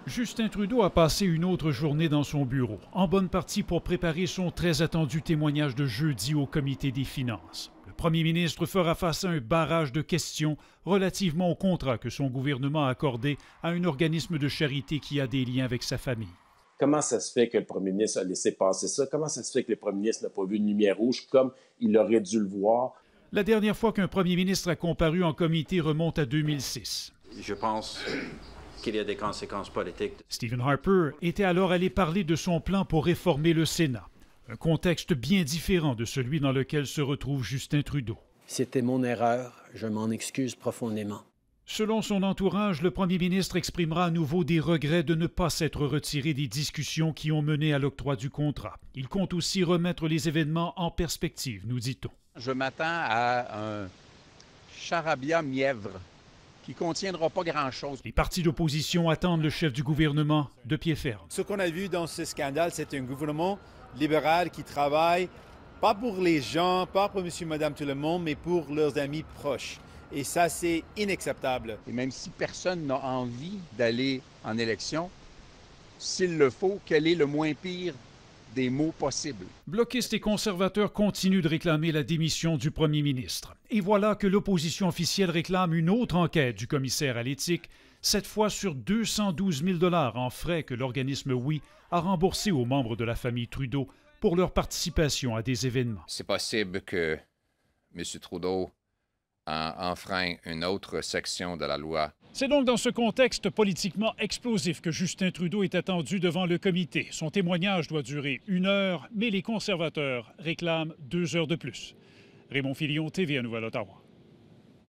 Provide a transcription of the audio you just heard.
Justin Trudeau a passé une autre journée dans son bureau, en bonne partie pour préparer son très attendu témoignage de jeudi au Comité des finances. Le premier ministre fera face à un barrage de questions relativement au contrat que son gouvernement a accordé à un organisme de charité qui a des liens avec sa famille. Comment ça se fait que le premier ministre a laissé passer ça? Comment ça se fait que le premier ministre n'a pas vu une lumière rouge comme il aurait dû le voir? La dernière fois qu'un premier ministre a comparu en comité remonte à 2006. Je pense qu'il y a des conséquences politiques. Stephen Harper était alors allé parler de son plan pour réformer le Sénat. Un contexte bien différent de celui dans lequel se retrouve Justin Trudeau. C'était mon erreur. Je m'en excuse profondément. Selon son entourage, le premier ministre exprimera à nouveau des regrets de ne pas s'être retiré des discussions qui ont mené à l'octroi du contrat. Il compte aussi remettre les événements en perspective, nous dit-on. Je m'attends à un charabia mièvre qui ne contiendra pas grand-chose. Les partis d'opposition attendent le chef du gouvernement de pied ferme. Ce qu'on a vu dans ce scandale, c'est un gouvernement libéral qui travaille pas pour les gens, pas pour monsieur, madame, tout le monde, mais pour leurs amis proches. Et ça, c'est inacceptable. Et même si personne n'a envie d'aller en élection, s'il le faut, quel est le moins pire des mots possibles? Bloquistes et conservateurs continuent de réclamer la démission du premier ministre. Et voilà que l'opposition officielle réclame une autre enquête du commissaire à l'éthique, cette fois sur 212 000 $ en frais que l'organisme Oui a remboursé aux membres de la famille Trudeau pour leur participation à des événements. C'est possible que M. Trudeau enfreint une autre section de la loi. C'est donc dans ce contexte politiquement explosif que Justin Trudeau est attendu devant le comité. Son témoignage doit durer 1 heure, mais les conservateurs réclament 2 heures de plus. Raymond Filion, TVA Nouvelle-Ottawa.